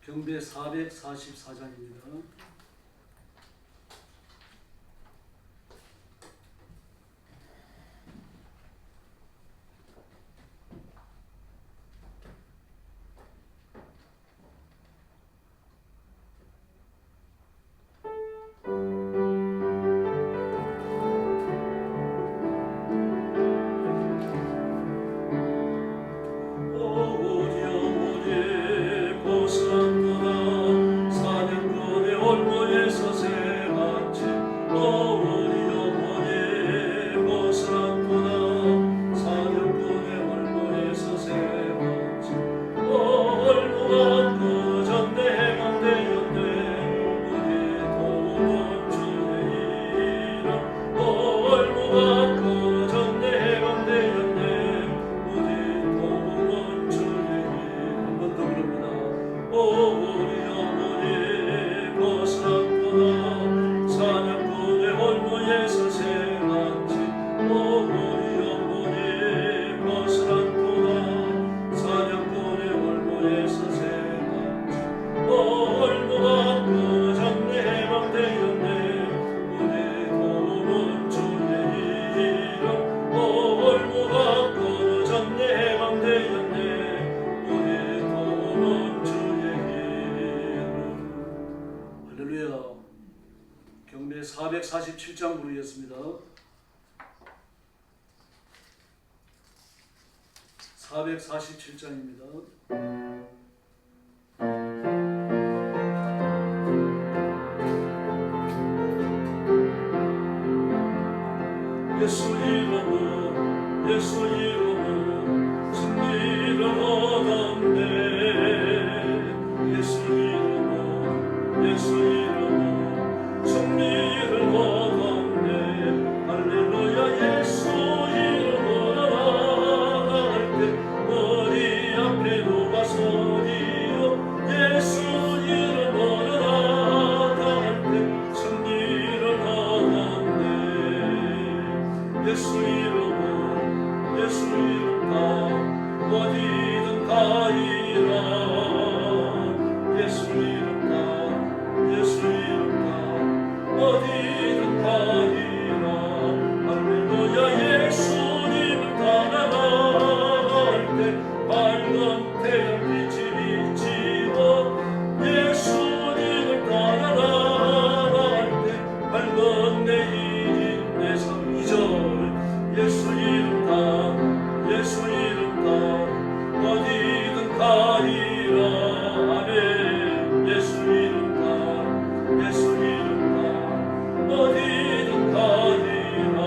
경배 444장입니다. 경배 447장 부르겠습니다. 447장입니다. 예수 이름으로 예수 이름으로 승리를 얻었네. 예수 이름으로 예수 이름으로 승리를 얻었네. 할렐루야. 예수 이름으로 나갈 때 머리 앞에 누가 서리요. 예수 이름으로 나갈 때 승리를 얻었네. 예수 이름은 예수 이름 다 어디든 가이라. 예수 이름 다 예수 이름 다 어디든 가이라. 할렐루야. 예수님을 따라갈 때 밝은 태양 빛이 비치고. 예수님을 따라갈 때 밝은 내일인 내 삶. 예수 이름 다 예수 이름 다 어디든 가리라. 아멘. 예수 이름 다 예수 이름 다 어디든 가리라.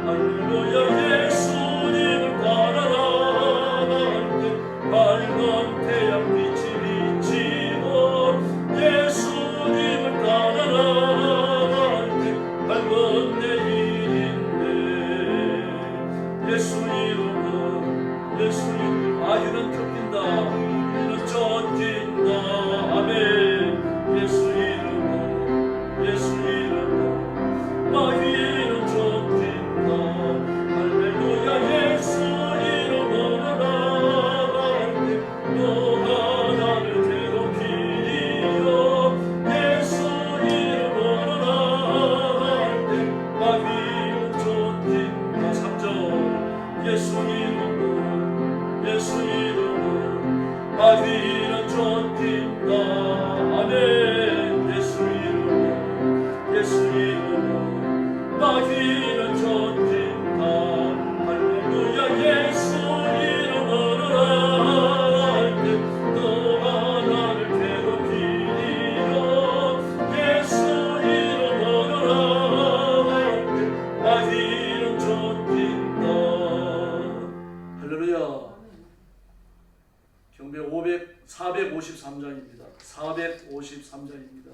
할렐루야. 예수님을 따라갈 때 밝은 태양 빛이 비치고. 예수님을 따라갈 때 밝은 예수 이름은 예수 이름. 이는 쫓긴다 이는 쫓긴다. 아멘. 예수 이름은 예수 이름은 이는 쫓긴다. 할렐루야. 예수 이름으로 나갈 때 너가 나를 괴롭히리요. 예수 이름으로 나갈 때 이는 쫓긴다. 3절. 예수 이름은 예수 이름은 마귀는 쫓긴다. 아멘. 예수 이름은 예수 이름은 마귀는 쫓긴다. 할렐루야. 예수 이름으로 나갈 때 너가 나를 괴롭히리요. 예수 이름으로 나갈 때 마귀는 쫓긴다. 할렐루야. 경배 453장입니다. 453장입니다.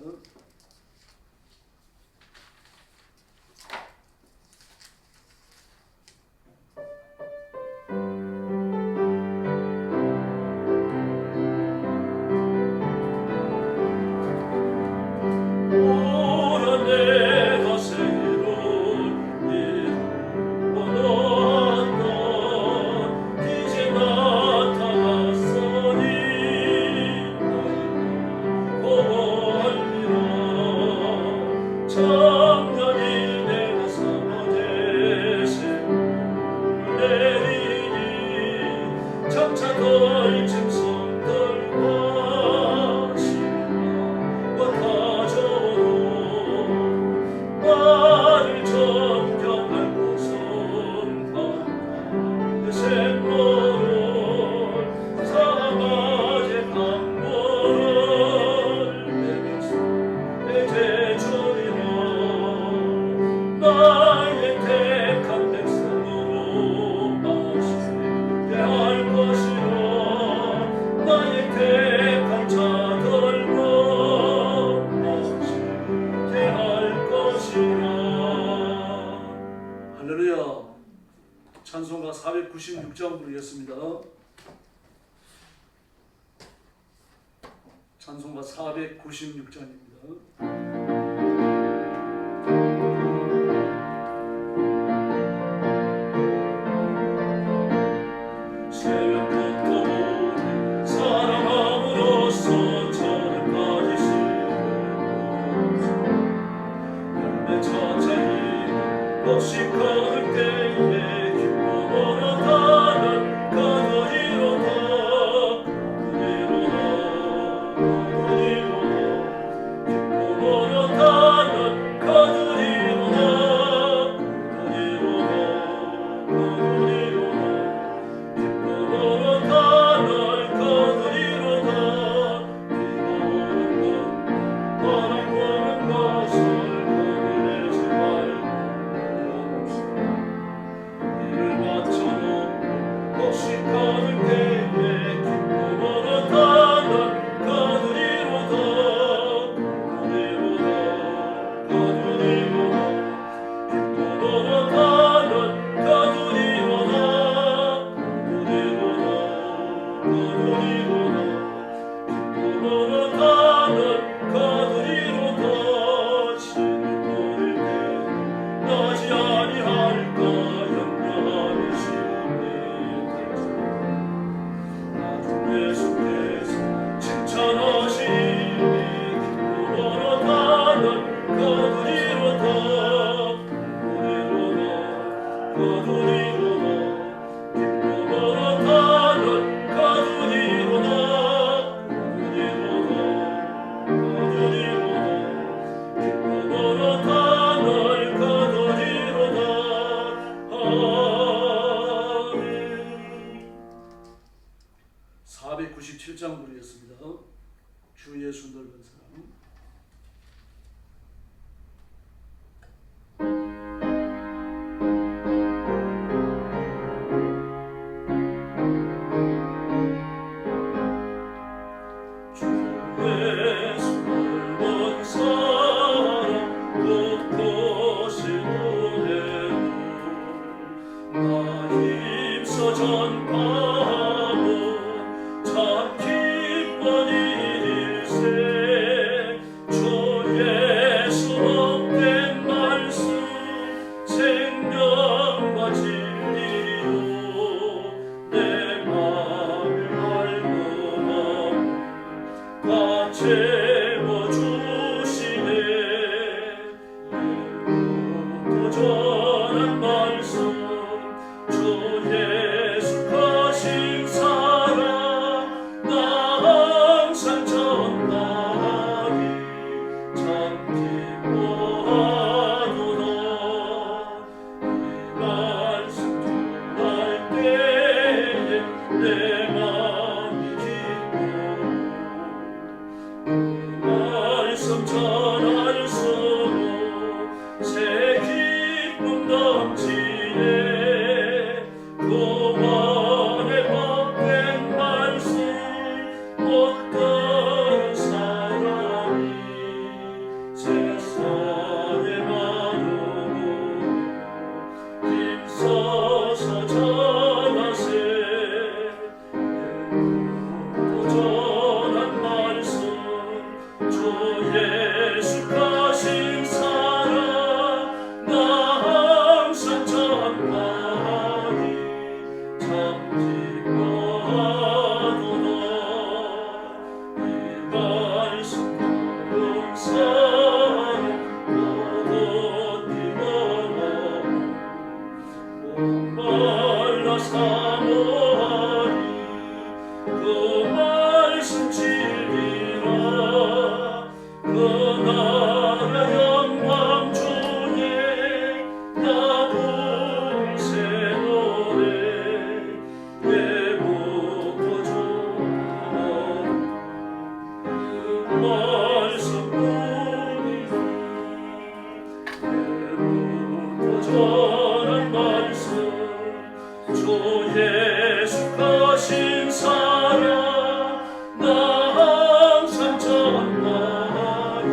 이제 나타났으니 찬송가 496장입니다. 새벽부터 보니 사랑함으로써 저녁까지 시간을 열매 천천히 없이 가득 때에 기쁨으로 나는 가더리로다 기쁨으로 나는 가더리로다 기쁨으로 나는 가더리로다 바람 부는 것을 거들내지 말고 이를 맞춰놓고 없이 가는 때에 기쁨으로 나는 가두리로다 기쁨으로 나는 가두리로다 기쁨으로 나는 가두리로다 신을 버릴 때 나지 아니할까 염려하는 심리 나중 예수께서 칭찬하시니 기쁨으로 나는 가두리로다 기쁨으로 나는 가두리로다 기쁨으로 나는 가두리로다 아멘. 497장 부르겠습니다. 주 예수 넓은 사랑. 전파문 참 기쁜 일일세 주 예수 헛된 말씀 생명과 진리요 내 맘을 알고 다 채워주시네 또 전한 말씀 주 예수 가신 사랑 나 항상 전하리 참 기뻐하도다 이 말씀 전할 때에 내 마음이 기뻐 그 말씀 전할수록 새 기쁨 넘치네 고만의 복된 말씀 어떤 사람이 세상에 많으고 힘써서 전하세 또 전한 말씀 주 예수 가신 사랑 나 항상 전하리 참 기뻐하도다 이 말씀 감사는 모두 뛰어나고 목말라 사모하리 그 말씀 진리라 그 나라 영광 중에 나 봉세 노래 외국도 좋아 그 말씀 뿐이니 외국도 전한 말씀 주 예수 가신 사랑 나 항상 전하리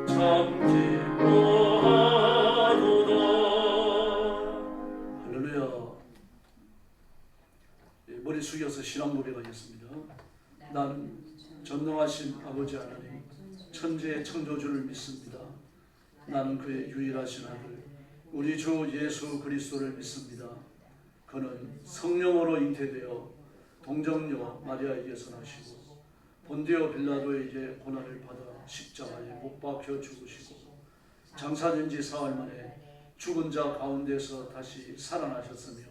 참 기뻐하도다. 할렐루야. 머리 숙여서 신앙 고백하겠습니다. 나는 전능하신 아버지 하나님, 천지의 창조주를 믿습니다. 나는 그의 유일하신 아들 우리 주 예수 그리스도를 믿습니다. 그는 성령으로 잉태되어 동정녀 마리아에게서 나시고 본디오 빌라도에게 고난을 받아 십자가에 못 박혀 죽으시고 장사된 지 사흘 만에 죽은 자 가운데서 다시 살아나셨으며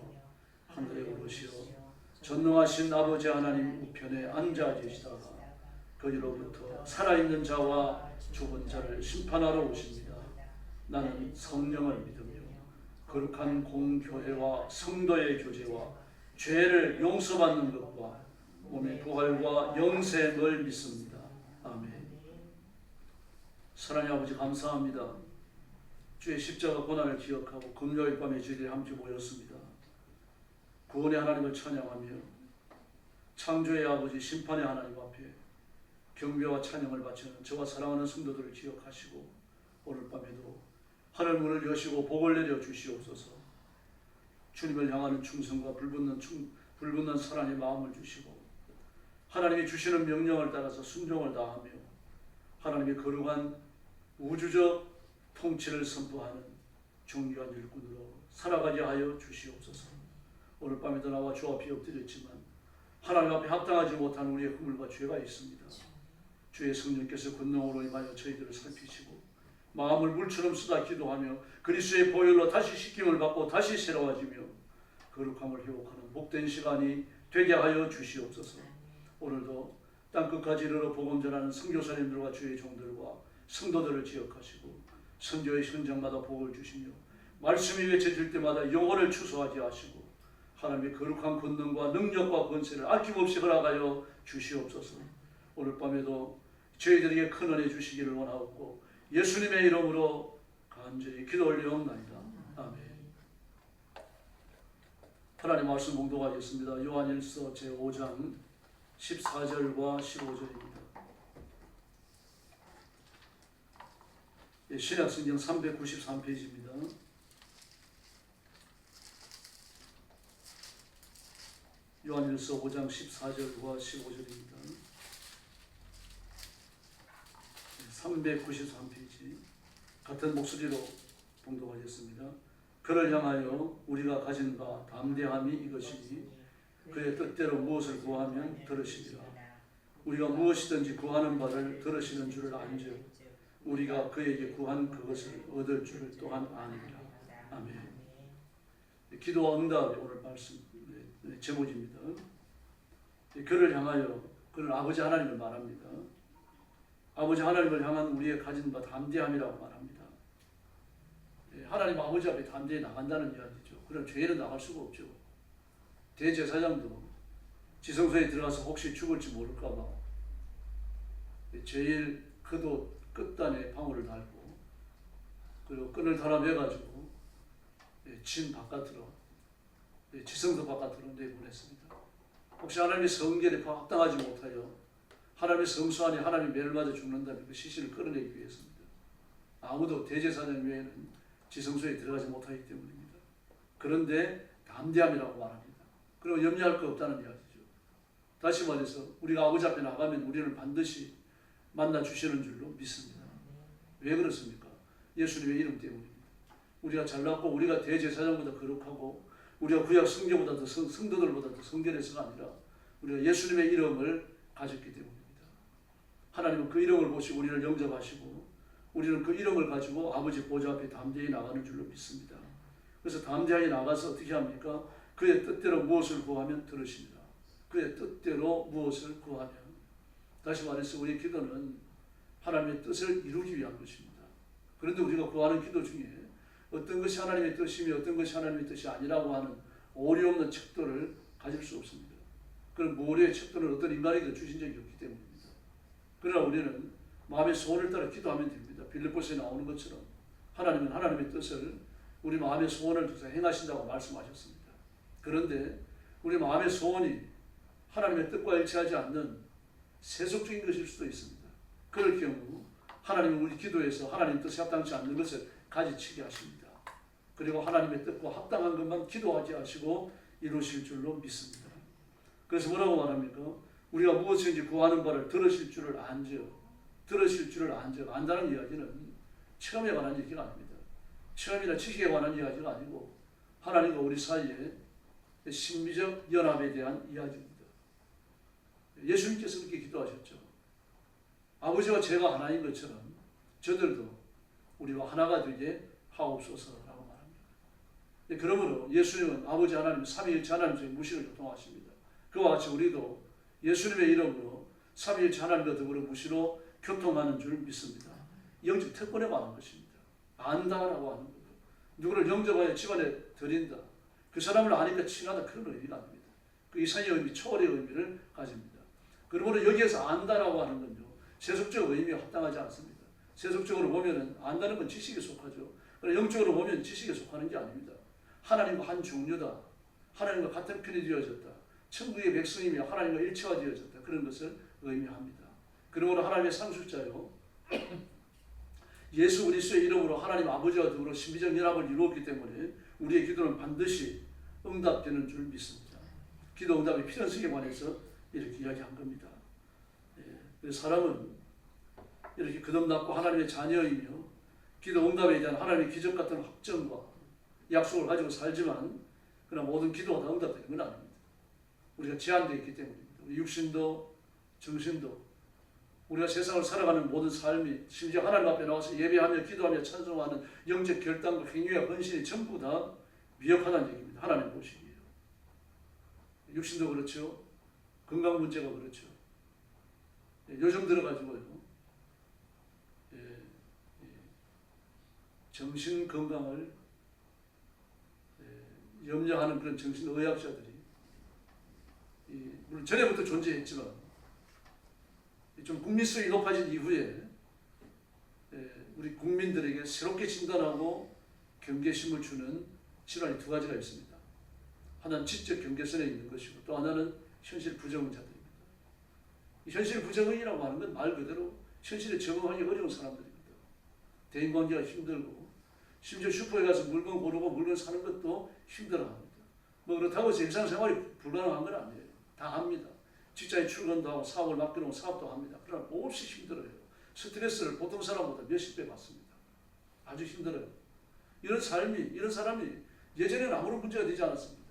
하늘에 오르시어 전능하신 아버지 하나님 우편에 앉아 계시다가 거기로부터 살아있는 자와 죽은 자를 심판하러 오십니다. 나는 성령을 믿으며 거룩한 공교회와 성도의 교제와 죄를 용서받는 것과 몸의 부활과 영생을 믿습니다. 아멘. 사랑의 아버지 감사합니다. 주의 십자가 고난을 기억하고 금요일 밤에 저희들이 함께 모였습니다. 구원의 하나님을 찬양하며 창조의 아버지 심판의 하나님 앞에 경배와 찬양을 바치는 저와 사랑하는 성도들을 기억하시고 오늘 밤에도 하늘 문을 여시고 복을 내려 주시옵소서. 주님을 향하는 충성과 불붙는 사랑의 마음을 주시고 하나님이 주시는 명령을 따라서 순종을 다하며 하나님의 거룩한 우주적 통치를 선포하는 존귀한 일꾼으로 살아가게 하여 주시옵소서. 오늘 밤에도 나와 주 앞에 엎드렸지만 하나님 앞에 합당하지 못한 우리의 허물과 죄가 있습니다. 주의 성령께서 권능으로 임하여 저희들을 살피시고 마음을 물처럼 쏟아 기도하며 그리스도의 보혈로 다시 씻김을 받고 다시 새로워지며 거룩함을 회복하는 복된 시간이 되게 하여 주시옵소서. 오늘도 땅끝까지 이르러 복음 전하는 선교사님들과 주의 종들과 성도들을 기억하시고 선교의 현장마다 복을 주시며 말씀이 외쳐질 때마다 영혼을 추수하게 하시고 하나님의 거룩한 권능과 능력과 권세를 아낌없이 허락하여 주시옵소서. 오늘 밤에도 저희들에게 큰 은혜 주시기를 원하옵고 예수님의 이름으로 간절히 기도 올리옵나이다. 아멘. 하나님 말씀 봉독하겠습니다. 요한일서 제5장 14절과 15절입니다. 신약성경 393페이지입니다. 요한일서 5장 14절과 15절입니다. 393페이지 같은 목소리로 봉독하겠습니다. 그를 향하여 우리가 가진 바 담대함이 이것이니 그의 뜻대로 무엇을 구하면 들으시리라. 우리가 무엇이든지 구하는 바를 들으시는 줄을 안즉 우리가 그에게 구한 그것을 얻을 줄을 또한 아니라. 아멘. 기도와 응답의 오늘 말씀 제목입니다. 그를 향하여, 그는 아버지 하나님을 말합니다. 아버지 하나님을 향한 우리의 가진 바 담대함이라고 말합니다. 하나님 아버지 앞에 담대히 나간다는 이야기죠. 그럼 죄는 나갈 수가 없죠. 대제사장도 지성소에 들어가서 혹시 죽을지 모를까 봐 제일 끝단에 방울을 달고 그리고 끈을 달아 매가지고 진 바깥으로 지성소 바깥으로 내보냈습니다. 혹시 하나님의 성결에 합당하지 못하여 하나님의 성수 안에 하나님의 매를 맞아 죽는다면 그 시신을 끌어내기 위해서입니다. 아무도 대제사장 외에는 지성소에 들어가지 못하기 때문입니다. 그런데 담대함이라고 말합니다. 그리고 염려할 거 없다는 이야기죠. 다시 말해서 우리가 아버지 앞에 나가면 우리를 반드시 만나 주시는 줄로 믿습니다. 왜 그렇습니까? 예수님의 이름 때문입니다. 우리가 잘났고 우리가 대제사장보다 거룩하고 우리가 구약 성경보다 더 성도들보다 더 성결해서가 아니라 우리가 예수님의 이름을 가졌기 때문입니다. 하나님은 그 이름을 보시고 우리를 영접하시고 우리는 그 이름을 가지고 아버지 보좌 앞에 담대히 나가는 줄로 믿습니다. 그래서 담대하게 나가서 어떻게 합니까? 그의 뜻대로 무엇을 구하면 들으십니다. 그의 뜻대로 무엇을 구하면. 다시 말해서 우리의 기도는 하나님의 뜻을 이루기 위한 것입니다. 그런데 우리가 구하는 기도 중에 어떤 것이 하나님의 뜻이며 어떤 것이 하나님의 뜻이 아니라고 하는 오리 없는 척도를 가질 수 없습니다. 그런 모래의 척도를 어떤 인간에게 주신 적이 없기 때문입니다. 그러나 우리는 마음의 소원을 따라 기도하면 됩니다. 빌립보서에 나오는 것처럼 하나님은 하나님의 뜻을 우리 마음의 소원을 두사 행하신다고 말씀하셨습니다. 그런데 우리 마음의 소원이 하나님의 뜻과 일치하지 않는 세속적인 것일 수도 있습니다. 그럴 경우 하나님은 우리 기도에서 하나님 뜻에 합당치 않는 것을 가지치게 하십니다. 그리고 하나님의 뜻과 합당한 것만 기도하게 하시고 이루실 줄로 믿습니다. 그래서 뭐라고 말합니까? 우리가 무엇인지 구하는 바를 들으실 줄을 안즉 안다는 이야기는 체험에 관한 얘기가 아닙니다. 체험이나 지식에 관한 이야기가 아니고 하나님과 우리 사이의 심리적 연합에 대한 이야기입니다. 예수님께서 그렇게 기도하셨죠. 아버지와 제가 하나인 것처럼 저들도 우리와 하나가 되게 하옵소서라고 말합니다. 그러므로 예수님은 아버지 하나님 삼위일체 하나님의 무신을 교통하십니다. 그와 같이 우리도 예수님의 이름으로 삼위일체 하나님과 더불어 무신으로 교통하는 줄 믿습니다. 영적 특권에 관한 것입니다. 안다라고 하는 거죠. 누구를 영접하여 집안에 들인다. 그 사람을 아니까 친하다. 그런 의미가 아닙니다. 그 이상의 의미, 초월의 의미를 가집니다. 그러므로 여기에서 안다라고 하는 건요, 세속적 의미에 합당하지 않습니다. 세속적으로 보면은 안다는 건 지식에 속하죠. 그러나 영적으로 보면 지식에 속하는 게 아닙니다. 하나님과 한 종류다. 하나님과 같은 편이 되어졌다. 천국의 백성이며 하나님과 일체화되어졌다. 그런 것을 의미합니다. 그러므로 하나님의 상속자요, 예수 그리스도의 이름으로 하나님 아버지와 더불어 신비적 연합을 이루었기 때문에 우리의 기도는 반드시 응답되는 줄 믿습니다. 기도 응답의 필연성에 관해서 이렇게 이야기한 겁니다. 사람은 이렇게 거듭났고 하나님의 자녀이며 기도 응답에 대한 하나님의 기적 같은 확정과 약속을 가지고 살지만 그러나 모든 기도가 다 응답되는 건 아닙니다. 우리가 제한되어 있기 때문입니다. 우리 육신도 정신도 우리가 세상을 살아가는 모든 삶이 심지어 하나님 앞에 나와서 예배하며 기도하며 찬송하는 영적 결단과 행위와 헌신이 전부 다 미흡하다는 얘기입니다. 하나님 보시기에요. 육신도 그렇죠. 건강 문제가 그렇죠. 요즘 들어가지고요, 정신 건강을 염려하는 그런 정신의학자들이 물론 전에부터 존재했지만 좀 국민성이 높아진 이후에 우리 국민들에게 새롭게 진단하고 경계심을 주는 질환이 두 가지가 있습니다. 하나는 지적 경계선에 있는 것이고 또 하나는 현실 부정의자들입니다. 현실 부정의라고 하는 건 말 그대로 현실에 적응하기 어려운 사람들입니다. 대인관계가 힘들고 심지어 슈퍼에 가서 물건 고르고 물건 사는 것도 힘들어합니다. 뭐 그렇다고 일상생활이 불가능한 건 아니에요. 다 합니다. 직장에 출근도 하고 사업을 맡겨놓고 사업도 합니다. 그러나 몹시 힘들어요. 스트레스를 보통 사람보다 몇십 배 받습니다. 아주 힘들어요. 이런 사람이 예전에는 아무런 문제가 되지 않았습니다.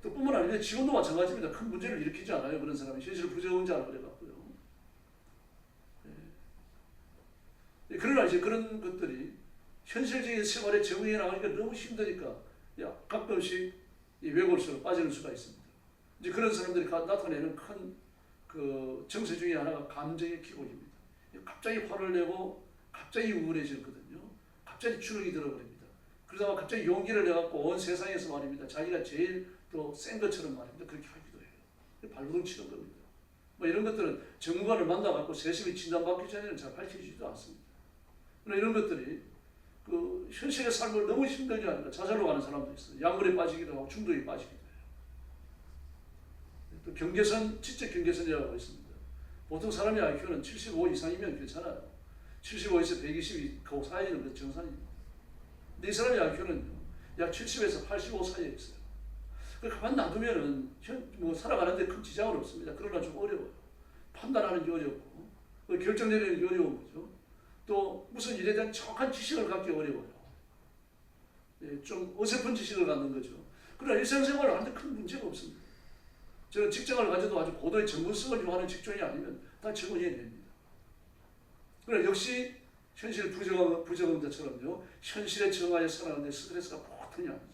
또 뿐만 아니라 지금도 마찬가지입니다. 큰 문제를 일으키지 않아요. 그런 사람이 현실 부정자라고 그래갖고요. 그러나 이제 그런 것들이 현실적인 생활에 적응해 나가니까 너무 힘드니까 가끔씩 외골수로 빠지는 수가 있습니다. 이제 그런 사람들이 나타내는 큰 그 정세 중에 하나가 감정의 기복입니다. 갑자기 화를 내고 갑자기 우울해지거든요. 갑자기 주눅이 들어버립니다. 그러다가 갑자기 용기를 내갖고 온 세상에서 말입니다. 자기가 제일 또 센 것처럼 말입니다. 그렇게 하기도 해요. 발버둥 치는 겁니다. 뭐 이런 것들은 전문가를 만나갖고 세심히 진단받기 전에는 잘 밝혀지지도 않습니다. 그러나 이런 것들이 그 현실의 삶을 너무 힘들게 하니까 자살로 가는 사람도 있어요. 약물에 빠지기도 하고 중독에 빠지기도 해요. 또 경계선, 지적 경계선이라고 하고 있습니다. 보통 사람의 IQ는 75 이상이면 괜찮아요. 75에서 120 그 사이는 그 정상입니다. 근데 이 사람의 IQ는 약 70에서 85 사이에 있어요. 가만 놔두면은 뭐 살아가는데 큰 지장은 없습니다. 그러나 좀 어려워요. 판단하는 게 어렵고 결정 내리는 게 어려운 거죠. 또 무슨 일에 대한 정확한 지식을 갖기 어려워요. 좀 어설픈 지식을 갖는 거죠. 그러나 일상생활을 하는데 큰 문제가 없습니다. 저는 직장을 가져도 아주 고도의 전문성을 요하는 직종이 아니면 다 적응해냅니다. 그러나 역시 현실 부정자처럼요, 현실에 적응하여 살아가는데 스트레스가 보통이 아니죠.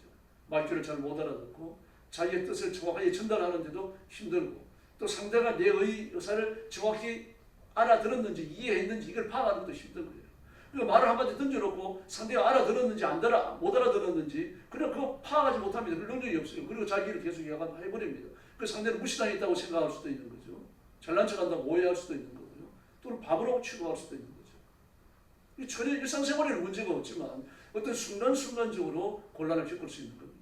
말귀를 잘 못 알아듣고 자기의 뜻을 정확하게 전달하는데도 힘들고 또 상대가 내 의사를 정확히 알아들었는지 이해했는지 이걸 파악하는 것도 힘든 거예요. 그러니까 말을 한마디 던져놓고 상대가 알아들었는지 못 알아들었는지 그냥 그거 파악하지 못합니다. 그럴 능력이 없어요. 그리고 자기를 계속 해버립니다. 그 상대를 무시당했다고 생각할 수도 있는 거죠. 잘난 척한다고 오해할 수도 있는 거고요. 또는 바보라고 취급할 수도 있는 거죠. 전혀 일상생활에는 문제가 없지만 어떤 순간적으로 곤란을 겪을 수 있는 겁니다.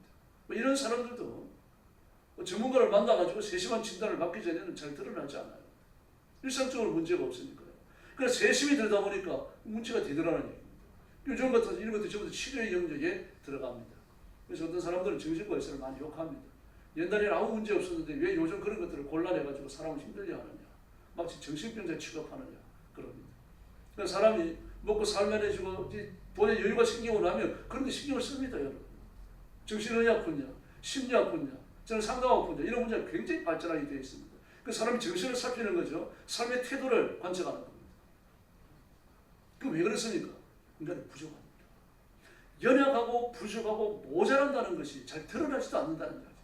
뭐 이런 사람들도 전문가를 만나가지고 세심한 진단을 받기 전에는 잘 드러나지 않아요. 일상적으로 문제가 없으니까요. 그래서 세심히 들다 보니까 문제가 되더라는 얘기입니다. 요즘 같은 이런 것들 전부 치료의 영역에 들어갑니다. 그래서 어떤 사람들은 정신과 의사를 많이 욕합니다. 옛날에는 아무 문제 없었는데 왜 요즘 그런 것들을 곤란해가지고 사람을 힘들게 하느냐. 마치 정신병자 취급하느냐. 그럽니다. 그러니까 사람이 먹고 살만해지고 돈에 여유가 생기고 나면 그런 데 신경을 씁니다. 여러분. 정신의학분야, 심리학분야, 저는 상담학분야 이런 분야가 굉장히 발전하게 되어 있습니다. 그 사람이 정신을 살피는 거죠. 삶의 태도를 관측하는 겁니다. 그 왜 그렇습니까? 인간은 부족합니다. 연약하고 부족하고 모자란다는 것이 잘 드러나지도 않는다는 이야기입니다.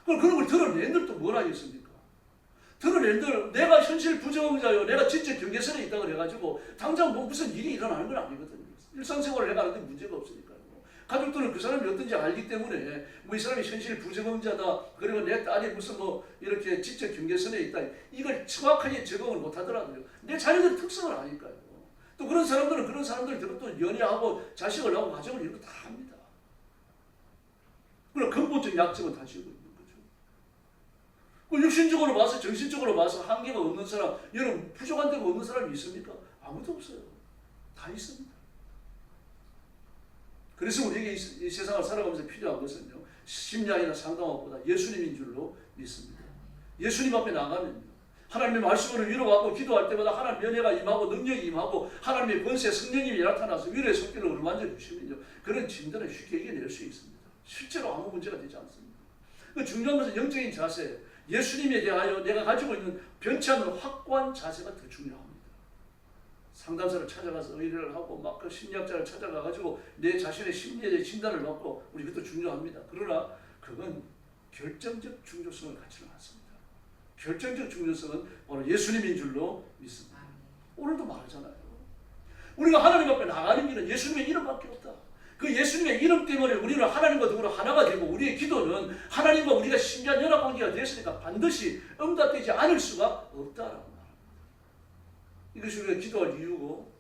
그럼 그런 걸 드러낸들 또 뭘 하겠습니까? 드러낸들 내가 현실 부정자요, 내가 진짜 경계선에 있다고 해가지고 당장 뭐 무슨 일이 일어나는 건 아니거든요. 일상생활을 해가는데 문제가 없으니까요. 가족들은 그 사람이 어떤지 알기 때문에 뭐 이 사람이 현실 부정자다, 그리고 내 딸이 무슨 뭐 이렇게 지적 경계선에 있다, 이걸 정확하게 적응을 못하더라도요. 내 자녀들 특성을 아니까요. 또 그런 사람들은 그런 사람들대로 또 연애하고 자식을 낳고 가정을 이루고 다 합니다. 그럼 근본적 약점은 다 지고 있는 거죠. 그 육신적으로 봐서 정신적으로 봐서 한계가 없는 사람, 여러분 부족한 데가 없는 사람이 있습니까? 아무도 없어요. 다 있습니다. 그래서 우리에게 이 세상을 살아가면서 필요한 것은요, 심리학이나 상담학보다 예수님인 줄로 믿습니다. 예수님 앞에 나가면요, 하나님의 말씀으로 위로하고 기도할 때마다 하나님의 은혜가 임하고 능력이 임하고 하나님의 권세 성령님이 나타나서 위로의 손길로 우리를 만져주시면요, 그런 짐들은 쉽게 이겨낼 수 있습니다. 실제로 아무 문제가 되지 않습니다. 그 중요한 것은 영적인 자세, 예수님에 대하여 내가 가지고 있는 변치 않는 확고한 자세가 더 중요합니다. 상담사를 찾아가서 의뢰를 하고 막 그 심리학자를 찾아가가지고 내 자신의 심리에 대해 진단을 받고 우리 그것도 중요합니다. 그러나 그건 결정적 중요성을 갖지는 않습니다. 결정적 중요성은 바로 예수님인 줄로 믿습니다. 오늘도 말하잖아요. 우리가 하나님 앞에 나가는 길은 예수님의 이름밖에 없다. 그 예수님의 이름 때문에 우리는 하나님과 더불어 하나가 되고 우리의 기도는 하나님과 우리가 신비한 연합관계가 되었으니까 반드시 응답되지 않을 수가 없다라고 말합니다. 이것이 우리가 기도할 이유고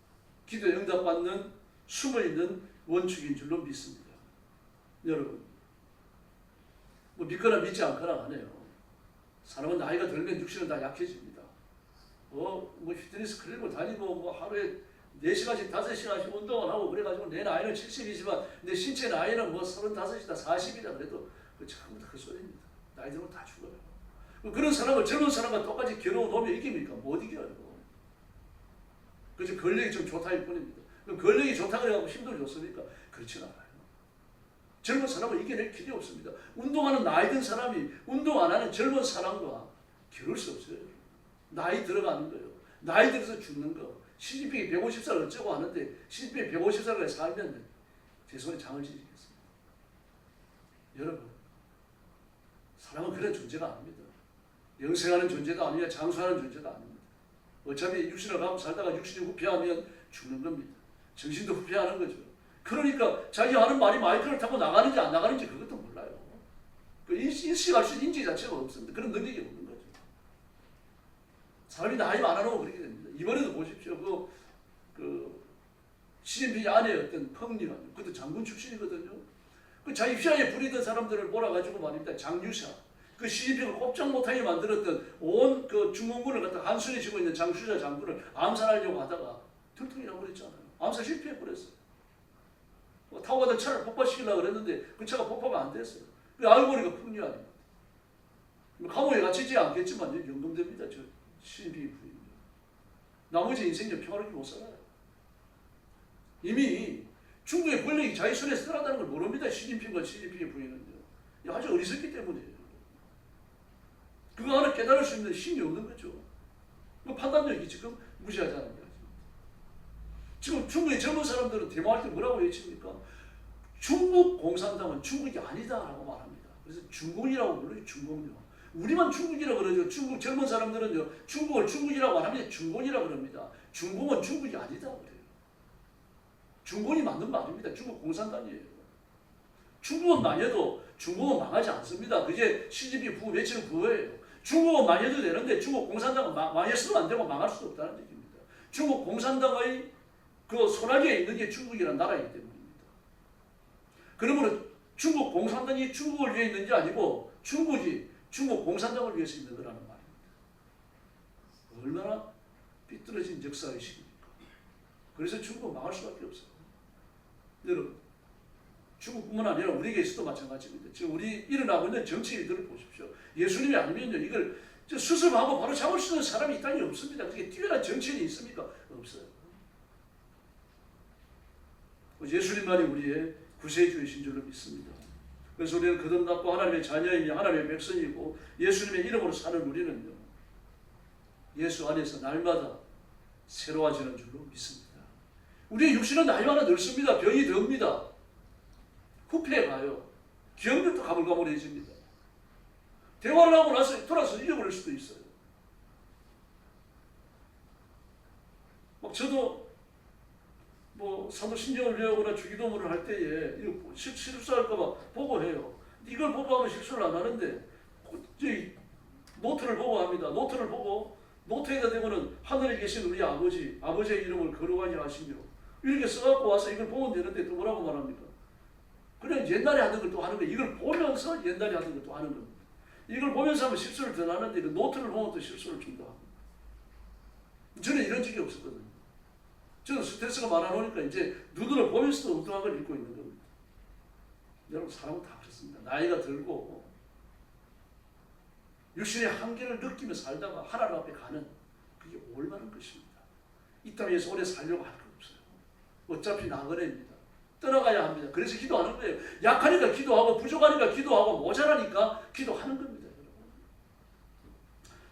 기도에 응답받는 숨어있는 원칙인 줄로 믿습니다. 여러분, 뭐 믿거나 믿지 않거나 하네요. 사람은 나이가 들면 육신은 다 약해집니다. 뭐 피트니스 클럽을 다니고 뭐 하루에 4시간씩 5시간씩 운동을 하고 그래가지고 내 나이는 70이지만 내 신체 나이는 뭐 35이다 40이다 그래도 그 전부 다 그 소리입니다. 나이 들면 다 죽어요. 그런 사람을 젊은 사람과 똑같이 겨뤄놓으면 이깁니까? 못 이겨요. 그래서 근력이 좀 좋다일 뿐입니다. 그럼 근력이 좋다 그래가지고 힘도 좋습니까? 그렇진 않아요. 젊은 사람은 이겨낼 길이 없습니다. 운동하는 나이 든 사람이 운동 안 하는 젊은 사람과 겨룰 수 없어요. 나이 들어가는 거예요. 나이 들어서 죽는 거. 시진핑이 150살 어쩌고 하는데 시진핑이 150살까지 살면 제 손에 장을 지지겠습니다. 여러분, 사람은 그런 존재가 아닙니다. 영생하는 존재도 아니며 장수하는 존재도 아닙니다. 어차피 육신을 갖고 살다가 육신이 후퇴하면 죽는 겁니다. 정신도 후퇴하는 거죠. 그러니까 자기 하는 말이 마이크를 타고 나가는지 안 나가는지 그것도 몰라요. 그 인식할 수 있는 인지 자체가 없습니다. 그런 능력이 없는 거죠. 사람이 나이 많아놓고 그렇게 됩니다. 이번에도 보십시오. 시진핑의 아내였던 펑리가 그것도 장군 출신이거든요. 그 자기 휘하에 부리던 사람들을 몰아가지고 말입니다. 장유샤. 그 시진핑을 꼼짝 못하게 만들었던 온 그 중공군을 갖다 한순에 쥐고 있는 장슈자 장군을 암살하려고 하다가 들통이 나버렸잖아요. 암살 실패해버렸어요. 타고 가던 차를 폭파시키려고 그랬는데 그 차가 폭파가 안 됐어요. 그 알고 보니까 펑리 아닙니다. 감옥에 갇히지 않겠지만 연금됩니다. 저 시진핑이 부인입니다. 나머지 인생은 평화롭게 못 살아요. 이미 중국의 권력이 자기 손에 쓰라다는 걸 모릅니다. 시진핑과 시진핑의 부인은요. 아주 어리석기 때문이에요. 그거 하나 깨달을 수 있는 힘이 없는 거죠. 그 판단력이 지금 무시하자는 거죠. 지금 중국의 젊은 사람들은 데모할 때 뭐라고 외칩니까? 중국 공산당은 중국이 아니다라고 말합니다. 그래서 중공이라고 불러요. 중공요. 우리만 중국이라고 그러죠. 중국 젊은 사람들은요, 중국을 중국이라고 안 합니다. 중공이라고 그럽니다. 중공은 중국이 아니다 그래요. 중공이 맞는 말입니다. 중국 공산당이에요. 중국은 망해도 중국은 망하지 않습니다. 그게 시진핑 부부 외치는 그거예요. 중국은 망해도 되는데 중국 공산당은 망했으면 안 되고 망할 수도 없다는 얘기입니다. 중국 공산당의 그 손아귀에 있는 게 중국이라는 나라이기 때문입니다. 그러면 중국 공산당이 중국을 위해 있는 게 아니고 중국이 중국 공산당을 위해서 있는 거라는 말입니다. 얼마나 삐뚤어진 역사의식입니까? 그래서 중국은 망할 수밖에 없어요. 여러분, 중국뿐만 아니라 우리에게서도 마찬가지입니다. 지금 우리 일어나고 있는 정치 일들을 보십시오. 예수님이 아니면요, 이걸 수습하고 바로 잡을 수 있는 사람이 이 땅에 없습니다. 그게 뛰어난 정치인이 있습니까? 없어요. 예수님만이 우리의 구세주이신 줄로 믿습니다. 그래서 우리는 거듭났고 하나님의 자녀이며 하나님의 백성이고 예수님의 이름으로 사는 우리는요, 예수 안에서 날마다 새로워지는 줄로 믿습니다. 우리의 육신은 날마다 늙습니다. 병이 듭니다. 후패에 가요. 기억력도 가물가물해집니다. 대화를 하고 나서 돌아서 잊어버릴 수도 있어요. 막 저도 사도 신경을 배우거나 주기도문을 할 때에 실수할까봐 보고해요. 이걸 보고 하면 실수를 안 하는데 노트를 보고 합니다. 노트를 보고 노트에다 대고는 하늘에 계신 우리 아버지의 이름을 거룩하게 하시며 이렇게 써갖고 와서 이걸 보면 되는데 또 뭐라고 말합니까? 그냥 옛날에 하던 걸 또 하는 거예요. 이걸 보면서 옛날에 하던 걸 또 하는 겁니다. 이걸 보면서 하면 실수를 더 하는데 그 노트를 보면 또 실수를 준다. 저는 이런 적이 없었거든요. 저는 스트레스가 많아놓으니까 이제 눈으로 보면서도 엉뚱한 걸 읽고 있는 겁니다. 여러분, 사람은 다 그렇습니다. 나이가 들고 육신의 한계를 느끼며 살다가 하나님 앞에 가는 그게 올바른 것입니다. 이 땅에서 오래 살려고 할 거 없어요. 어차피 나그네입니다. 떠나가야 합니다. 그래서 기도하는 거예요. 약하니까 기도하고 부족하니까 기도하고 모자라니까 기도하는 겁니다.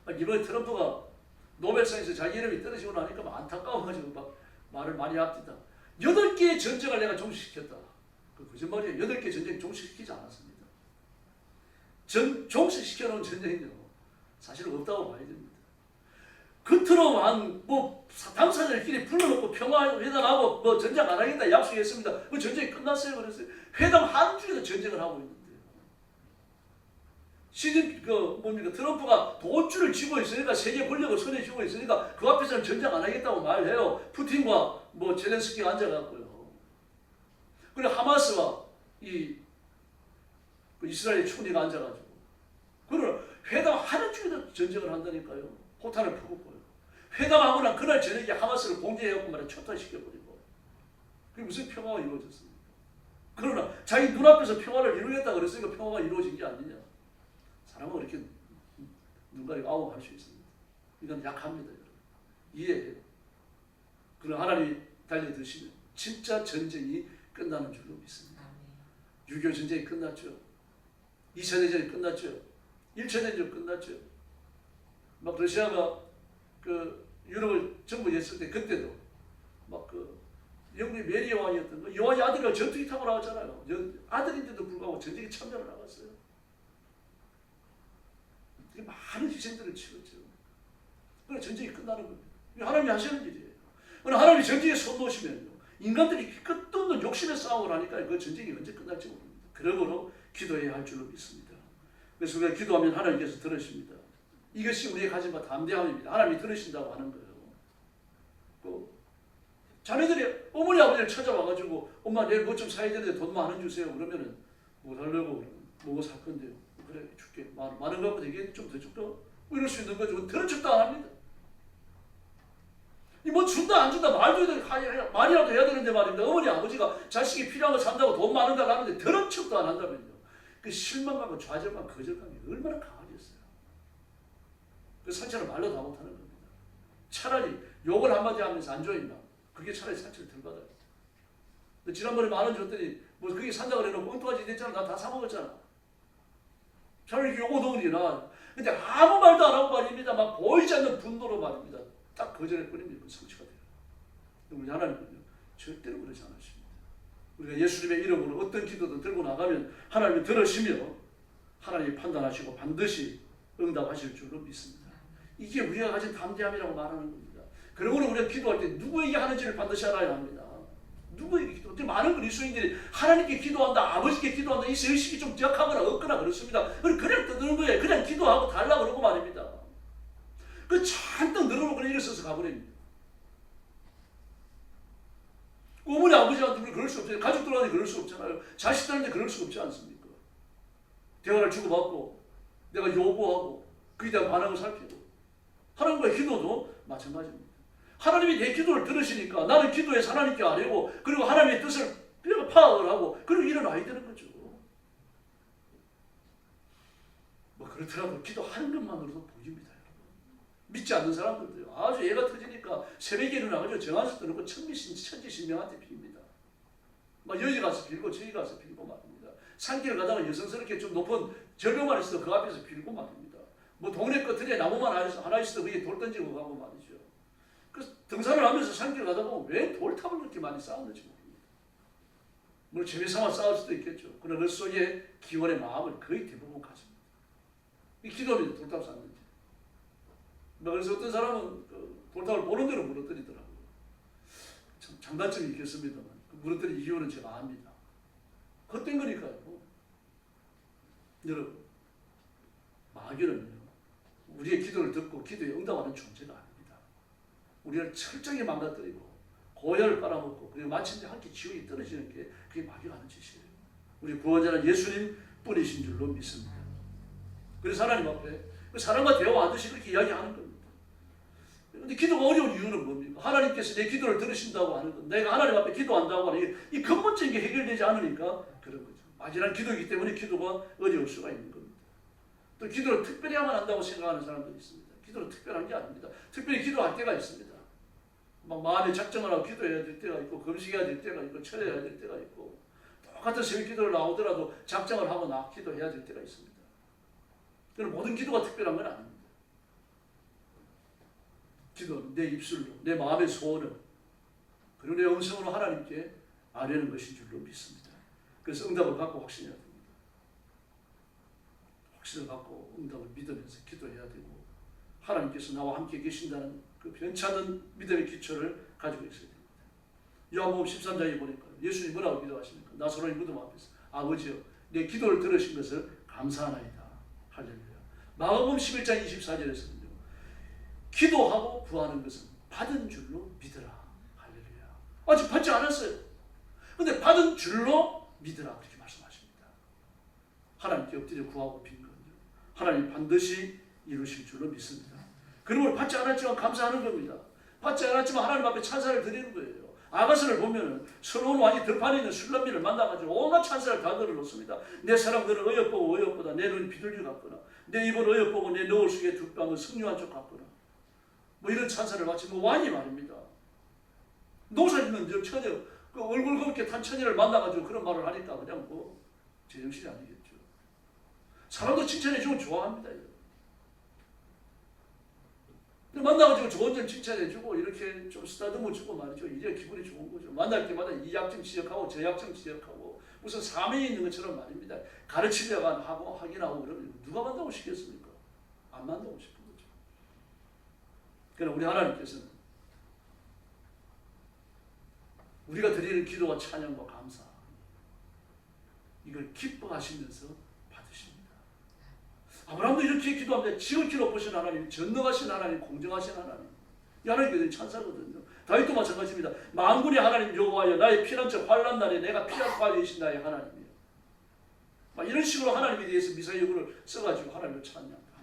여러분. 이번에 트럼프가 노벨상에서 자기 이름이 떨어지고 나니까 안타까워가지고 막 말을 많이 합니다. 8개의 전쟁을 내가 종식시켰다. 그 거짓말이에요. 8개 전쟁 종식시키지 않았습니다. 종식시켜놓은 전쟁은요, 사실 없다고 봐야 됩니다. 겉으로만 당사자들끼리 불러놓고 평화회담하고 전쟁 안 하겠다 약속했습니다. 그 전쟁이 끝났어요. 그랬어요. 회담 한 주에도 전쟁을 하고 있는데요. 트럼프가 돈줄을 쥐고 있으니까 세계 권력을 손에 쥐고 있으니까 그 앞에서는 전쟁 안 하겠다고 말해요. 푸틴과 젤렌스키가 앉아갖고요. 그리고 하마스와 이스라엘 총리가 앉아가지고 그러나 회담하는 중에도 전쟁을 한다니까요. 포탄을 퍼붓고요. 회담하거나 그날 저녁에 하마스를 공개해갖고 말이야 초토화시켜버리고. 그게 무슨 평화가 이루어졌습니까? 그러나 자기 눈앞에서 평화를 이루겠다 그랬으니까 평화가 이루어진 게 아니냐. 사람은 그렇게 눈 가리고 아웅할 수 있습니다. 이건 약합니다. 여러분. 이해해요. 그러나 하나님이 달려드시면 진짜 전쟁이 끝나는 줄로 믿습니다. 6.25 전쟁이 끝났죠. 2차 대전이 끝났죠. 1차 대전이 끝났죠. 막 러시아가 유럽을 정복했을 때 그때도 영국의 메리 여왕이었던 거, 여왕이 아들과 전투기 타고 나왔잖아요. 아들인데도 불구하고 전쟁에 참여를 나갔어요. 많은 희생들을 치렀죠. 그래 전쟁이 끝나는 겁니다. 하나님이 하시는 일이에요. 그러나 하나님이 전쟁에 손 놓으시면요, 인간들이 끝도 없는 욕심의 싸움을 하니까 그 전쟁이 언제 끝날지 모릅니다. 그러므로 기도해야 할 줄로 믿습니다. 그래서 우리가 기도하면 하나님께서 들으십니다. 이것이 우리의 가진 담대함입니다. 하나님이 들으신다고 하는 거예요. 자녀들이 어머니 아버지를 찾아와가지고 엄마 내일 뭐 좀 사야 되는데 돈 10,000원 주세요. 그러면은 뭐 달라고 그러면 뭐 살 건데요. 그래 줄게. 많은 거 갖고 되게 좀 더 줄까? 이럴 수 있는 거죠. 들은 척도 안 합니다. 뭐 준다 안 준다 말이라도 해야 되는데 말입니다. 어머니 아버지가 자식이 필요한 거 산다고 돈 많은 걸 하는데 들은 척도 안 한다면요. 그 실망감과 좌절감, 거절감이 얼마나 강하겠어요. 그 상처를 말로 다 못하는 겁니다. 차라리 욕을 한마디 하면서 안 줘있나. 그게 차라리 상처를 덜 받아요. 지난번에 10,000원 줬더니 그게 산다고 해놓고 엉뚱하지 됐잖아. 나 다 사먹었잖아. 차라리 이렇게 욕오더니나. 근데 아무 말도 안 하고 말입니다. 막 보이지 않는 분노로 말입니다. 딱 거절해버리면 상처가 돼요. 우리 하나님은요, 절대로 그러지 않으십니다. 우리가 예수님의 이름으로 어떤 기도든 들고 나가면 하나님이 들으시며 하나님이 판단하시고 반드시 응답하실 줄로 믿습니다. 이게 우리가 가진 담대함이라고 말하는 겁니다. 그러므로 우리가 기도할 때 누구에게 하는지를 반드시 알아야 합니다. 누구에게 기도? 많은 그리스도인들이 하나님께 기도한다, 아버지께 기도한다, 이 의식이 좀 약하거나 없거나 그렇습니다. 그냥 떠드는 거예요. 그냥 기도하고 달라 그러고 말입니다. 잔뜩 늘어놓고 그냥 일어서서 가버립니다. 어머니 아버지한테 우리 그럴 수 없잖아요. 가족들한테 그럴 수 없잖아요. 자식들한테 그럴 수 없지 않습니까? 대화를 주고받고 내가 요구하고 그에 대한 반응을 살피고 하나님과의 기도도 마찬가지입니다. 하나님이 내 기도를 들으시니까 나는 기도해서 하나님께 아뢰고 그리고 하나님의 뜻을 그러니까 파악을 하고 그리고 일어나야 되는 거죠. 뭐 그렇더라도 기도하는 것만으로도 복입니다. 믿지 않는 사람들도요. 아주 애가 터지니까 새벽에 일어나가지고 정한수 떠놓고 천지신명한테 빕니다. 막 여기 가서 빌고 저기 가서 빌고 말입니다. 산길을 가다가 여성스럽게 좀 높은 절벽만 있어도 그 앞에서 빌고 말입니다. 뭐 동네 끝에 나무만 하나 있어도 거기에 돌 던지고 가고 말이죠. 그래서 등산을 하면서 산길 가다 보면 왜 돌탑을 그렇게 많이 쌓았는지 모릅니다. 물론 재미삼아 쌓을 수도 있겠죠. 그러나 그 속에 기원의 마음을 거의 대부분 가집니다. 이 기도입니다. 돌탑 쌓는지. 그래서 어떤 사람은 그 돌탑을 보는 대로 무너뜨리더라고요. 참 장단점이 있겠습니다만 그 무너뜨린 이유는 제가 압니다. 헛된 거니까요. 여러분, 마귀는요, 우리의 기도를 듣고 기도에 응답하는 존재가 아닙니다. 우리를 철저히 망가뜨리고 고열을 빨아먹고 그리고 마침내 함께 지옥에 떨어지는 게 그게 마귀가 하는 짓이에요. 우리 구원자는 예수님 뿐이신 줄로 믿습니다. 그래서 하나님 앞에 사람과 대화하듯이 그렇게 이야기하는 겁니다. 그런데 기도가 어려운 이유는 뭡니까? 하나님께서 내 기도를 들으신다고 하는 것, 내가 하나님 앞에 기도한다고 하는 이 근본적인 게 해결되지 않으니까 그런 거죠. 막연한 기도이기 때문에 기도가 어려울 수가 있는 겁니다. 또 기도를 특별히 하면 한다고 생각하는 사람들이 있습니다. 기도는 특별한 게 아닙니다. 특별히 기도할 때가 있습니다. 막 마음에 작정을 하고 기도해야 될 때가 있고 금식해야 될 때가 있고 철회해야 될 때가 있고 똑같은 새벽 기도를 나오더라도 작정을 하고 기도해야 될 때가 있습니다. 그럼 모든 기도가 특별한 건 아닙니다. 기도는 내 입술로 내 마음의 소원을 그리고 내 음성으로 하나님께 아뢰는 것인 줄로 믿습니다. 그래서 응답을 받고 확신해야 됩니다. 확신을 갖고 응답을 믿으면서 기도해야 되고 하나님께서 나와 함께 계신다는 그 변찮은 믿음의 기초를 가지고 있어야 됩니다. 요한복음 13장에 보니까 예수님이 뭐라고 기도하십니까? 나사로의 무덤 앞에서 아버지여 내 기도를 들으신 것을 감사하나이다. 할렐루야. 마가복음 11장 24절에서는요. 기도하고 구하는 것은 받은 줄로 믿으라. 할렐루야. 아직 받지 않았어요. 근데 받은 줄로 믿으라. 그렇게 말씀하십니다. 하나님께 엎드려 구하고 빈 건요. 하나님 반드시 이루실 줄로 믿습니다. 그러므로 받지 않았지만 감사하는 겁니다. 받지 않았지만 하나님 앞에 찬사를 드리는 거예요. 아가서를 보면은 서러운 왕이 들판에 있는 술람미를 만나가지고 온갖 찬사를 다 들어놓습니다. 내 사람들은 어여보고 어여보다 내 눈이 비둘기 같거나 내 입은 어여보고 내 너울 속에 두방은 석류한 쪽 같거나 뭐 이런 찬사를 마치면 왕이 말입니다. 노사짓는 저 처녀 그 얼굴 그렇게 탄 처녀를 만나가지고 그런 말을 하니까 그냥 뭐 제정신이 아니겠죠. 사람도 칭찬해주면 좋아합니다. 만나가지고 좋은 점 칭찬해주고 이렇게 좀 쓰다듬어 주고 말이죠. 이제 기분이 좋은 거죠. 만날 때마다 이 약점 지적하고 저 약점 지적하고 무슨 사명이 있는 것처럼 말입니다. 가르치려고 하고 하긴 하고 그러면 누가 만나고 싶겠습니까? 안 만나고 싶은 거죠. 그러나 우리 하나님께서는 우리가 드리는 기도와 찬양과 감사 이걸 기뻐하시면서 받으십니다. 아브라함도 이렇게 기도합니다. 지극히 높으신 하나님, 전능하신 하나님, 공정하신 하나님. 이 하나님께 찬사거든요. 다윗도 마찬가지입니다. 만군의 하나님 여호와여 나의 피난처 환난 날에 내가 피할 바위이신 나의 하나님이요. 막 이런 식으로 하나님에 대해서 미사여구를 써가지고 하나님을 찬양합니다.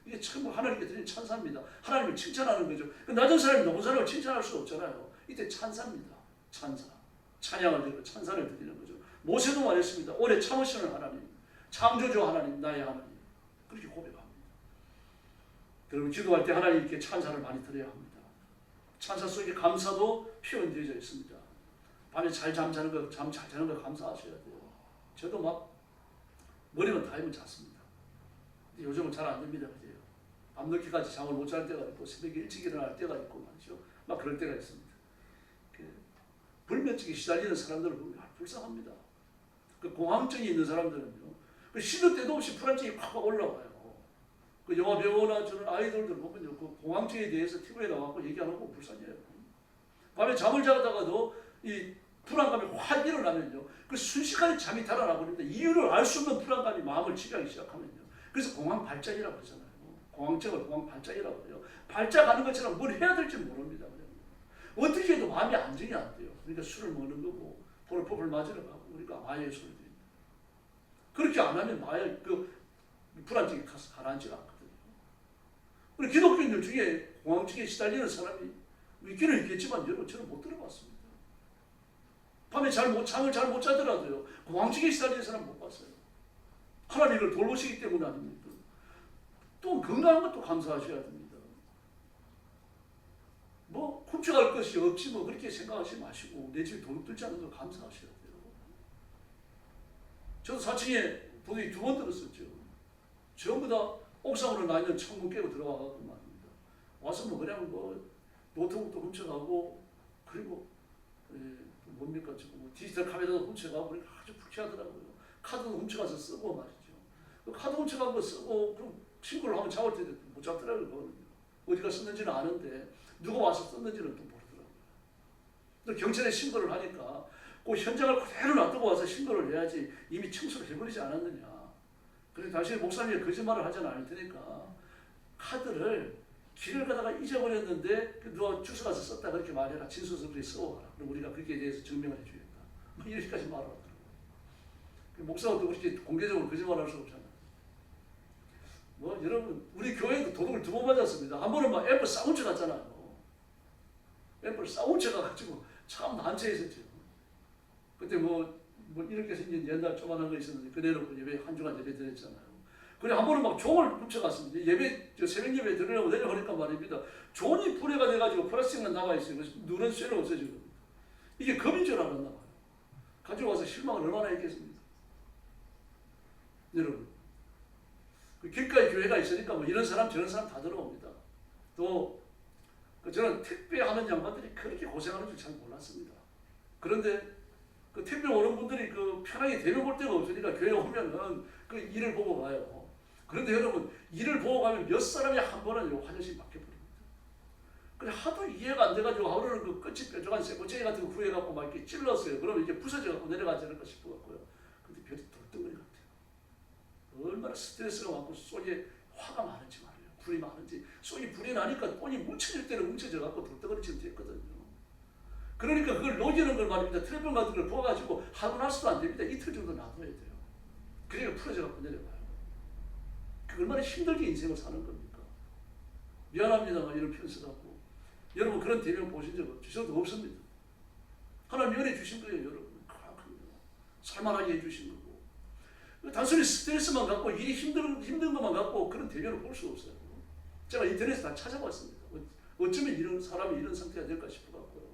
이게 전부 하나님께 드리는 찬사입니다. 하나님을 칭찬하는 거죠. 낮은 사람이 높은 사람을 칭찬할 수 없잖아요. 이때 찬사입니다. 찬사. 찬양을 드리고 찬사를 드리는 거죠. 모세도 말했습니다. 오래 참으시는 하나님, 창조주 하나님, 나의 하나님. 그렇게 고백합니다. 여러분 기도할 때 하나님께 찬사를 많이 드려야 합니다. 찬사 속에 감사도 표현되어 있습니다. 밤에 잘 잠자는 거, 잠 잘 자는 거 감사하셔야 돼요. 저도 막 머리만 닿으면 잤습니다. 요즘은 잘 안 됩니다. 그죠? 밤늦게까지 잠을 못 잘 때가 있고 새벽에 일찍 일어날 때가 있고 말이죠. 막 그럴 때가 있습니다. 불면증에 시달리는 사람들을 보면 불쌍합니다. 그 공황증이 있는 사람들은요. 그 시도 때도 없이 불안증이 팍팍 올라와요. 그 영화 배우나 저는 아이돌들 보면요. 그 공황증에 대해서 TV에 나와서 얘기하는 거 불쌍해요. 밤에 잠을 자다가도 이 불안감이 확 일어나면요. 그 순식간에 잠이 달아나 버립니다. 이유를 알 수 없는 불안감이 마음을 지배하기 시작하면요. 그래서 공황 발작이라고 그러잖아요. 공황증을 공황 발작이라고 해요. 발작하는 것처럼 뭘 해야 될지 모릅니다. 어떻게 해도 마음이 안정이 안 돼요. 그러니까 술을 먹는 거고 볼법을 맞으러 가고 우리가 마약의 소리 드립니다. 그렇게 안 하면 마약 그 불안증이 가라앉지 않거든요. 우리 기독교인들 중에 공황증에 시달리는 사람이 있기는 있겠지만 여러분 저는 못 들어봤습니다. 밤에 잠을 잘 못 자더라도요. 공황증에 시달리는 사람 못 봤어요. 하나님을 돌보시기 때문 아닙니까? 또 건강한 것도 감사하셔야 됩니다. 뭐 훔쳐갈 것이 없지 뭐 그렇게 생각하지 마시고 내 집에 도둑 들지 않는 거 감사하셔야 돼요. 저도 4층에 도둑이 2번 들었었죠. 전부 다 옥상으로 나 있는 창문 깨고 들어와가고 말입니다. 와서 뭐 그냥 뭐 노트북도 훔쳐가고 그리고 뭡니까 지금 뭐 디지털 카메라도 훔쳐가고 그러니까 아주 불쾌하더라고요. 카드도 훔쳐가서 쓰고 말이죠. 그 카드 훔쳐간 거 쓰고 그럼 신고를 하면 잡을 때 못 잡더라고요. 어디가 썼는지는 아는데 누가 와서 썼는지는 또 모르더라고요. 또 경찰에 신고를 하니까 그 현장을 그대로 놔두고 와서 신고를 해야지 이미 청소를 해버리지 않았느냐. 그래서 당신이 목사님이 거짓말을 하지는 않을 테니까 카드를 길을 가다가 잊어버렸는데 누가 주워 가서 썼다 그렇게 말해라. 진술서 그렇게 써와라. 그럼 우리가 그렇게 대해서 증명을 해주겠다. 뭐 이렇게까지 말을 하더라고요. 목사가 또 그렇게 공개적으로 거짓말할 수 없잖아요. 뭐 여러분 우리 교회도 도둑을 2번 맞았습니다. 한 번은 막 애플 싸운 척 갔잖아요. 애플 싸운 척 가가지고 참 난처했었죠. 그때 뭐 이렇게 생긴 옛날 조그만한 거 있었는데 그대로 예배 한 주간 예배 드렸잖아요. 그래 한 번은 막 종을 훔쳐갔습니다. 새벽 예배 들으려고 내려가니까 말입니다. 종이 불에가 돼가지고 플라스틱만 남아있어요. 그래서 누런 쇠는 없어지고 이게 검인 줄 알았나 봐요. 가지고 와서 실망을 얼마나 했겠습니까? 여러분 그 길가에 교회가 있으니까 뭐 이런 사람 저런 사람 다 들어옵니다. 또 저는 택배하는 양반들이 그렇게 고생하는 줄 잘 몰랐습니다. 그런데 그 택배 오는 분들이 그 편하게 대면 볼 데가 없으니까 교회 오면은 그 일을 보고 가요. 그런데 여러분 일을 보고 가면 몇 사람이 한 번은 화장실 막혀버립니다. 그래 하도 이해가 안 돼가지고 하루는 그 끝이 뾰족한 쇠고쟁이 같은 거 구해갖고 막 이렇게 찔렀어요. 그러면 이게 부서져갖고 내려가지 않을까 싶어갖고요. 근데 별이 돌덩어리 같아요. 얼마나 스트레스가 많고 속에 화가 많은지 말이에요. 불이 많은지 속에 불이 나니까 돈이 뭉쳐질 때는 뭉쳐져갖고 돌덩어리처럼 됐거든요. 그러니까 그걸 녹이는 걸 말입니다. 트래플 같은 걸 부어가지고 하루 놔서도 안 됩니다. 이틀 정도 놔둬야 돼요. 그러니까 풀어져갖고 내려가요. 그 얼마나 힘들게 인생을 사는 겁니까? 미안합니다만 이런 표현 써갖고 여러분 그런 대면 보신 적 없죠? 저도 없습니다. 하나님 은혜 주신 거예요. 여러분 살만하게 해주신 거고 단순히 스트레스만 갖고 일이 힘든 것만 갖고 그런 대면을 볼 수 없어요. 제가 인터넷에 다 찾아봤습니다. 어쩌면 이런 사람이 이런 상태가 될까 싶어갖고요.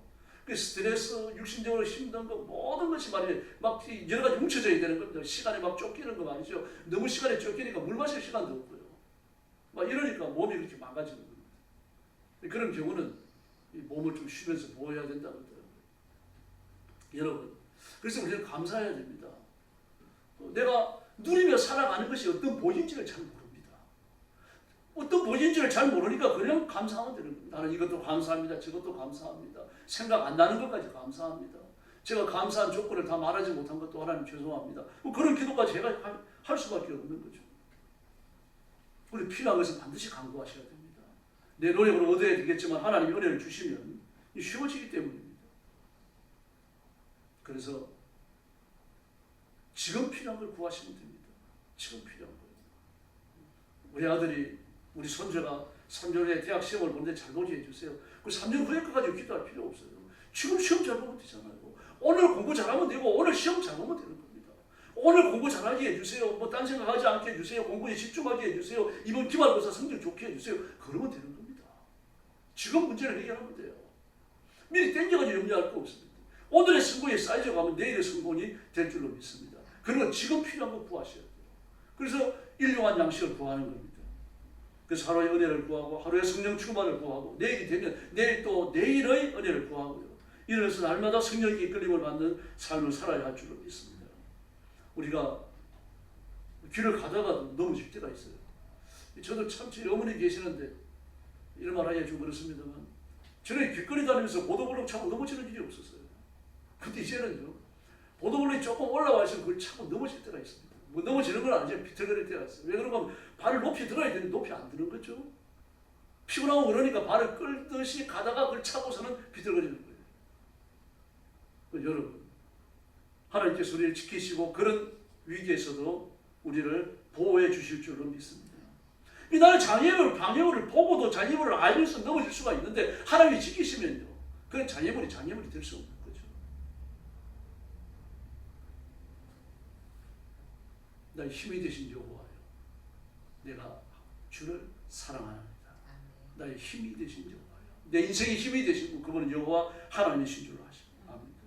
그 스트레스, 육신적으로 힘든 거 모든 것이 말이에요. 막 여러 가지 뭉쳐져야 되는 겁니다. 시간에 막 쫓기는 거 말이죠. 너무 시간에 쫓기니까 물 마실 시간도 없고요. 막 이러니까 몸이 그렇게 망가지는 겁니다. 그런 경우는 이 몸을 좀 쉬면서 보호해야 된다고 하더라고요. 여러분, 그래서 우리는 감사해야 됩니다. 내가 누리며 살아가는 것이 어떤 보인지를 잘 모릅니다. 어떤 보인지를 잘 모르니까 그냥 감사하면 되는 겁니다. 나는 이것도 감사합니다. 저것도 감사합니다. 생각 안 나는 것까지 감사합니다. 제가 감사한 조건을 다 말하지 못한 것도 하나님 죄송합니다. 그런 기도까지 제가 할 수밖에 없는 거죠. 우리 필요한 것은 반드시 강구하셔야 됩니다. 내 노력으로 얻어야 되겠지만 하나님이 은혜를 주시면 쉬워지기 때문입니다. 그래서 지금 필요한 걸 구하시면 됩니다. 지금 필요한 거예요. 우리 아들이 우리 손주가 3년 후에 대학 시험을 보는데 잘 보게 해주세요. 그 3년 후에 까지 기도할 필요 없어요. 지금 시험 잘 보면 되잖아요. 오늘 공부 잘하면 되고 오늘 시험 잘 보면 되는 겁니다. 오늘 공부 잘하게 해주세요. 뭐 딴 생각하지 않게 해주세요. 공부에 집중하게 해주세요. 이번 기말고사 성적 좋게 해주세요. 그러면 되는 겁니다. 지금 문제를 해결하면 돼요. 미리 땡겨가지고 염려할 거 없습니다. 오늘의 성공이 쌓여져 가면 내일의 성공이 될 줄로 믿습니다. 그리고 지금 필요한 거 구하셔야 돼요. 그래서 일용한 양식을 구하는 겁니다. 그래서 하루의 은혜를 구하고 하루의 성령 충만을 구하고 내일이 되면 내일 또 내일의 은혜를 구하고요. 이래서 날마다 성령의 이끌림을 받는 삶을 살아야 할 줄로 믿습니다. 우리가 길을 가다가도 넘어질 때가 있어요. 저도 참 제 어머니 계시는데 이런 말 하기가 좀 그렇습니다만 저는 길거리 다니면서 보도블록 차고 넘어지는 일이 없었어요. 근데 이제는요. 보도블록이 조금 올라와 있으면 그걸 차고 넘어질 때가 있습니다. 뭐 넘어지는 건 아니죠. 비틀거릴 때가 있어요. 왜 그러면 발을 높이 들어야 되는데 높이 안 드는 거죠. 피곤하고 그러니까 발을 끌듯이 가다가 그걸 차고서는 비틀거리는 거예요. 여러분, 하나님께서 우리를 지키시고 그런 위기에서도 우리를 보호해 주실 줄로 믿습니다. 나는 장애물을 보고도 장애물을 알면서 넘어질 수가 있는데 하나님이 지키시면요. 그건 장애물이 될 수 없는 거죠. 나의 힘이 되신 여호와여, 내가 주를 사랑합니다. 나의 힘이 되신 여호와여, 내 인생의 힘이 되신 분, 그분은 여호와 하나님이신 줄로 압니다.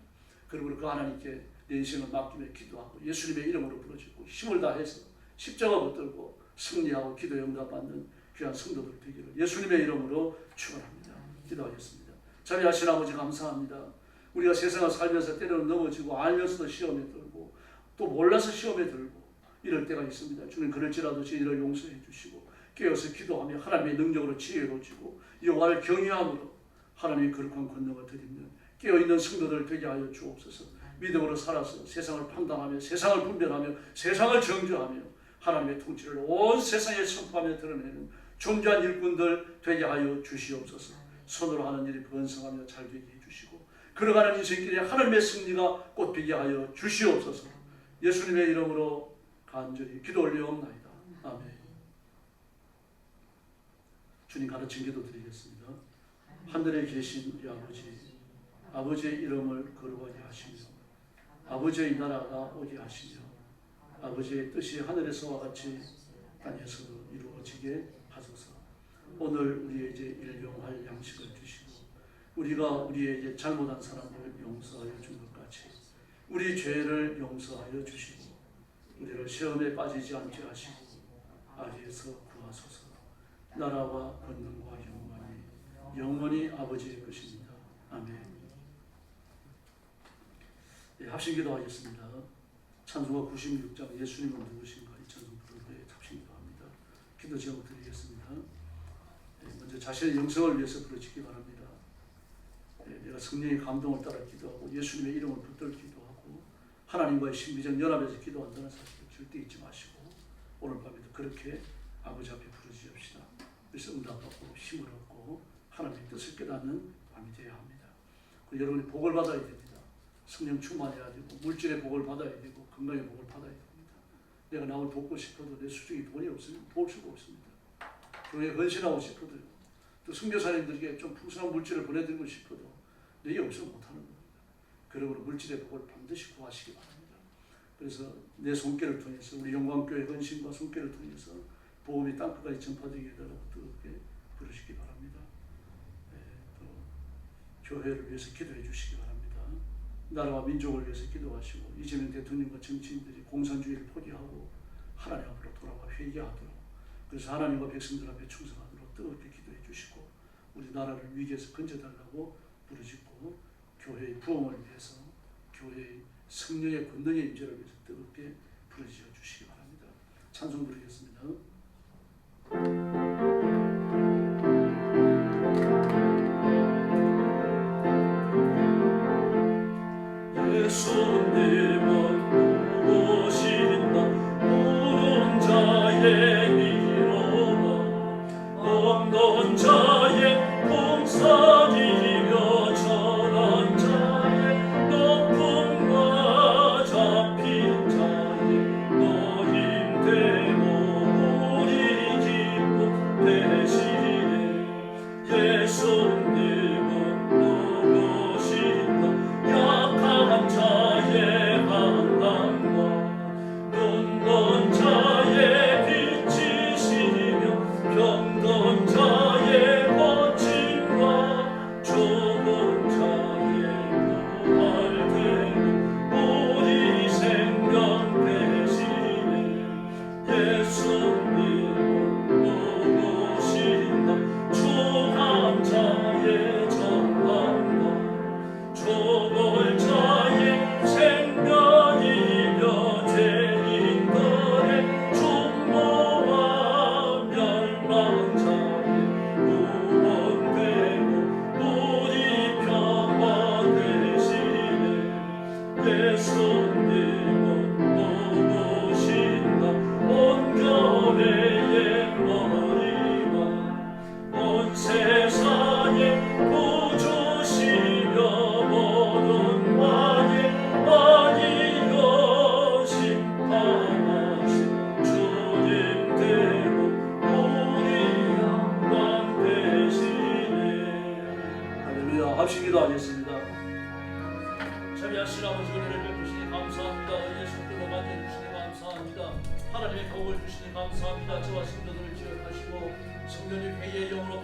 그리고 그 하나님께 내 인생을 맡기며 기도하고 예수님의 이름으로 부르짖고 힘을 다해서 십자가 붙들고 승리하고 기도 응답받는 귀한 성도들 되기를 예수님의 이름으로 축원합니다. 기도하겠습니다. 자비하신 아버지 감사합니다. 우리가 세상을 살면서 때로는 넘어지고 알면서도 시험에 들고 또 몰라서 시험에 들고 이럴 때가 있습니다. 주님, 그럴지라도 저희를 용서해 주시고 깨어서 기도하며 하나님의 능력으로 지혜로 지고 여호와를 경외함으로 하나님의 거룩한 권능을 드리면 깨어있는 성도들 되게 하여 주옵소서. 믿음으로 살아서 세상을 판단하며 세상을 분별하며 세상을 정죄하며 하나님의 통치를 온 세상에 선포하며 드러내는 존귀한 일꾼들 되게 하여 주시옵소서. 손으로 하는 일이 번성하며 잘 되게 해주시고 걸어가는 인생길에 하나님의 승리가 꽃피게 하여 주시옵소서. 예수님의 이름으로 간절히 기도 올리옵나이다. 아멘. 주님 가르친 기도 드리겠습니다. 하늘에 계신 우리 아버지의 이름을 거룩하게 하시며 아버지의 나라가 오게 하시며 아버지의 뜻이 하늘에서와 같이 땅에서도 이루어지게 하소서. 오늘 우리에게 일용할 양식을 주시고 우리가 우리에게 잘못한 사람을 용서하여 준 것 같이 우리 죄를 용서하여 주시고 우리를 시험에 빠지지 않게 하시고 악에서 구하소서. 나라와 권능과 영광이 영원히 아버지의 것입니다. 아멘. 네, 합심기도 하겠습니다. 찬송가 96장 예수님은 누구신가 이 찬송 부를 때 합심기도 합니다. 기도 제목 드리겠습니다. 네, 먼저 자신의 영성을 위해서 부르짖기 바랍니다. 네, 내가 성령의 감동을 따라 기도하고 예수님의 이름을 붙들 기도하고 하나님과의 신비적 연합에서 기도한다는 사실을 절대 잊지 마시고 오늘 밤에도 그렇게 아버지 앞에 부르짖읍시다. 그래서 응답받고 힘을 얻고 하나님의 뜻을 깨닫는 밤이 되어야 합니다. 그리고 여러분이 복을 받아야 됩니다. 성령 충만해야 되고 물질의 복을 받아야 되고 건강의 복을 받아야 됩니다. 내가 남을 돕고 싶어도 내 수중에 돈이 없으면 볼 수가 없습니다. 교회에 헌신하고 싶어도요. 또 선교사님들에게 좀 풍성한 물질을 보내드리고 싶어도 내게 없으면 못하는 겁니다. 그러므로 물질의 복을 반드시 구하시기 바랍니다. 그래서 내 손길을 통해서 우리 영광교회 헌신과 손길을 통해서 복음이 땅끝까지 전파되게 해달라고 뜨겁게 부르시기 바랍니다. 네, 또 교회를 위해서 기도해 주시기 바랍니다. 나라와 민족을 위해서 기도하시고 이재명 대통령과 정치인들이 공산주의를 포기하고 하나님 앞으로 돌아와 회개하도록 그래서 하나님과 백성들 앞에 충성하도록 뜨겁게 기도해 주시고 우리 나라를 위기에서 건져달라고 부르짖고 교회의 부흥을 위해서 교회의 성령의 권능의 임재를 위해서 뜨겁게 부르짖어 주시기 바랍니다. 찬송 부르겠습니다. 예수님은 누구신가 모든 자의 이로와 없는 자의 봉사이며 전한 자의 높음과 잡힌 자의 노임되고 우리 기쁨 되시네. 예수님은 누구신가 약한 자의 한남과 눈먼 자의 빛이시며 병든 자의 고침과 좁은 자의 부활되고 우리 생명 되시네. 예수님은 누구신가 초한 자의 전함과 좁은 자의 생명이며 죄인들의 중보와 멸망 자의 구원되고 우리 평화 되시네. 예수님은 누구신가 온 교회의 머리와 온 세상의 구주시며 모든 왕이여 심판하신 주님 되고 우리 영광 되시네. 할렐루야. 합시기도 하겠습니다. 자비하신 아버지 은혜를 베푸시니 감사합니다. 은혜 속도로 만져주시니 감사합니다. 하나님의 복을 주시니 감사합니다. 저와 성도들을 기억하시고 성도님 회의의 영으로